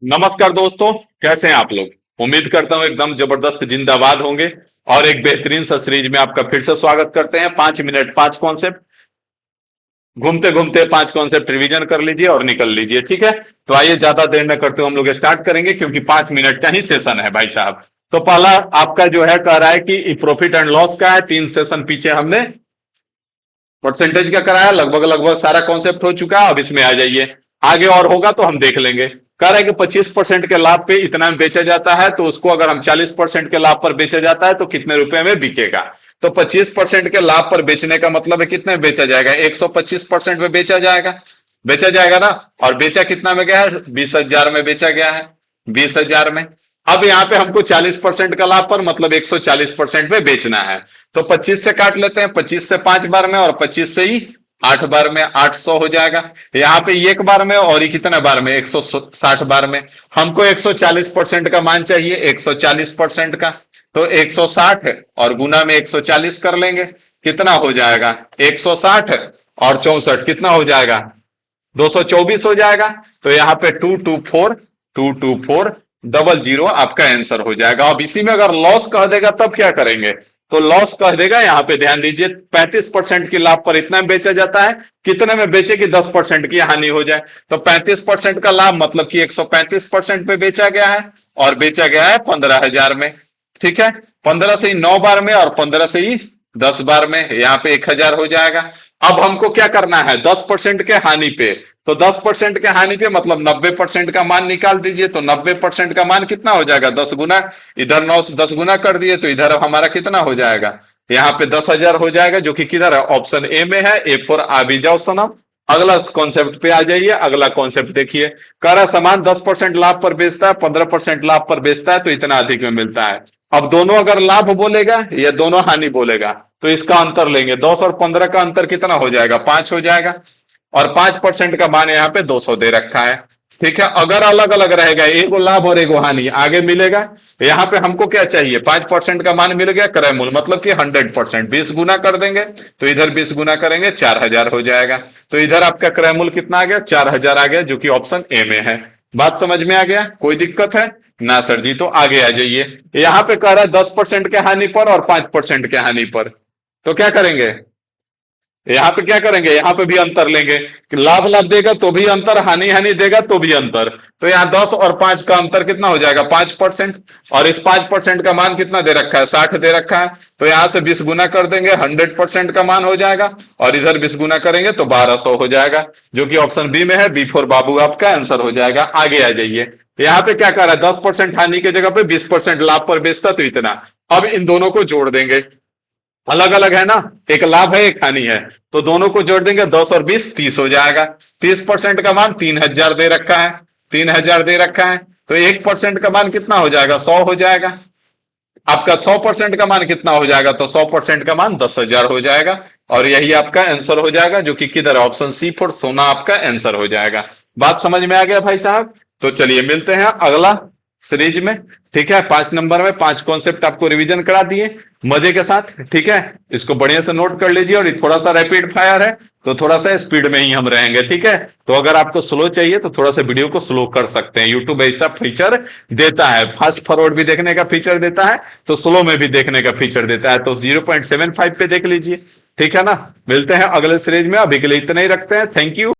नमस्कार दोस्तों। कैसे हैं आप लोग। उम्मीद करता हूं एकदम जबरदस्त जिंदाबाद होंगे। और एक बेहतरीन सा सीरीज में आपका फिर से स्वागत करते हैं। 5 मिनट 5 कॉन्सेप्ट, घूमते घूमते 5 कॉन्सेप्ट रिवीजन कर लीजिए और निकल लीजिए। ठीक है, तो आइए ज्यादा देर न करते हुए हम लोग स्टार्ट करेंगे, क्योंकि 5 मिनट का ही सेशन है भाई साहब। तो पहला आपका जो है कह रहा है कि प्रॉफिट एंड लॉस का है। 3 सेशन पीछे हमने परसेंटेज का कराया, लगभग लगभग सारा कॉन्सेप्ट हो चुका है। अब इसमें आ जाइए, आगे और होगा तो हम देख लेंगे। कह रहा है कि 25% के लाभ पे इतना में बेचा जाता है, तो उसको अगर हम 40% के लाभ पर बेचा जाता है तो कितने रुपए में बिकेगा। तो 25% के लाभ पर बेचने का मतलब है कितने में बेचा जाएगा, 125% में बेचा जाएगा। बेचा जाएगा ना। और बेचा कितना में गया है, 20,000 में बेचा गया है, 20,000 में। अब यहाँ पे हमको 40% का लाभ पर मतलब 140% में बेचना है। तो 25 से काट लेते हैं, 25 से 5 बार में और 25 से ही 8 बार में, 800 हो जाएगा। यहाँ पे एक बार में और ये कितने बार में, 160 बार में। हमको 140% का मान चाहिए, 140% का। तो 160 और गुना में 140 कर लेंगे, कितना हो जाएगा, 160 और 64 कितना हो जाएगा, 224 हो जाएगा। तो यहाँ पे 224 आपका आंसर हो जाएगा। अब इसी में अगर लॉस कह देगा तब क्या करेंगे। तो लॉस कह देगा, यहाँ पे ध्यान दीजिए, 35% की लाभ पर इतना में बेचा जाता है, कितने में बेचे कि 10% की हानि हो जाए। तो 35% का लाभ मतलब कि 135% पे बेचा गया है, और बेचा गया है 15,000 में। ठीक है, 15 से ही 9 बार में और 15 से ही 10 बार में, यहाँ पे 1,000 हो जाएगा। अब हमको क्या करना है, 10% के हानि पे। तो 10% के हानि पे मतलब 90% का मान निकाल दीजिए। तो 90% का मान कितना हो जाएगा, 10 गुना। इधर 9 से 10 गुना कर दिए तो इधर हमारा कितना हो जाएगा, यहाँ पे 10,000 हो जाएगा, जो कि किधर है, ऑप्शन ए में है। ए फॉर आ भी जाओ सनम। अगला कॉन्सेप्ट पे आ जाइए। अगला कॉन्सेप्ट देखिए, कह रहा सामान 10% लाभ पर बेचता है, 15% लाभ पर बेचता है, तो इतना अधिक में मिलता है। अब दोनों अगर लाभ बोलेगा या दोनों हानि बोलेगा, तो इसका अंतर लेंगे। 10 और 15 का अंतर कितना हो जाएगा, 5 हो जाएगा। और 5% का मान यहाँ पे 200 दे रखा है। ठीक है, अगर अलग अलग रहेगा, एगो लाभ और एगो हानि आगे मिलेगा। यहाँ पे हमको क्या चाहिए, 5% का मान मिल गया, क्रय मूल्य मतलब कि 100%, 20 गुना कर देंगे। तो इधर 20 गुना करेंगे, 4,000 हो जाएगा। तो इधर आपका क्रय मूल्य कितना आ गया, 4,000 आ गया, जो कि ऑप्शन ए में है। बात समझ में आ गया, कोई दिक्कत है ना सर जी। तो आगे आ जाइए, यहाँ पे कह रहा है 10% के हानि पर और 5% के हानि पर। तो क्या करेंगे, यहाँ पे क्या करेंगे, यहाँ पे भी अंतर लेंगे कि लाभ लाभ देगा तो भी अंतर, हानि हानि देगा तो भी अंतर। तो यहाँ 10 और 5 का अंतर कितना हो जाएगा, 5%। और इस 5% का मान कितना दे रखा है, 60 दे रखा है। तो यहाँ से 20 गुना कर देंगे, 100% का मान हो जाएगा। और इधर 20 गुना करेंगे तो 1,200 हो जाएगा, जो कि ऑप्शन बी में है। बी फॉर बाबू आपका आंसर हो जाएगा। आगे आ जाइए, यहाँ पे क्या कर रहा है, 10% हानि की जगह पे 20% लाभ पर बेचता तो इतना। अब इन दोनों को जोड़ देंगे, अलग अलग है ना, एक लाभ है एक हानि है। तो दोनों को जोड़ देंगे, 10 और 20 30 हो जाएगा। 30% का मान 3,000 दे रखा है, 3,000 दे रखा है। तो 1% का मान कितना हो जाएगा, 100 हो जाएगा। आपका 100% का मान कितना हो जाएगा, तो 100% का मान 10,000 हो जाएगा। और यही आपका आंसर हो जाएगा, जो कि किधर, ऑप्शन सी फॉर सोना आपका आंसर हो जाएगा। बात समझ में आ गया भाई साहब। तो चलिए मिलते हैं अगला सीरीज में। ठीक है, 5 नंबर में 5 कॉन्सेप्ट आपको रिवीजन करा दिए मजे के साथ। ठीक है, इसको बढ़िया से नोट कर लीजिए। और ये थोड़ा सा रैपिड फायर है, तो थोड़ा सा स्पीड में ही हम रहेंगे। ठीक है, तो अगर आपको स्लो चाहिए तो थोड़ा सा वीडियो को स्लो कर सकते हैं। यूट्यूब ऐसा फीचर देता है, फास्ट फॉरवर्ड भी देखने का फीचर देता है, तो स्लो में भी देखने का फीचर देता है। तो 0.75 पे देख लीजिए। ठीक है ना, मिलते हैं अगले सीरीज में। अभी के लिए इतना ही रखते हैं। Thank you.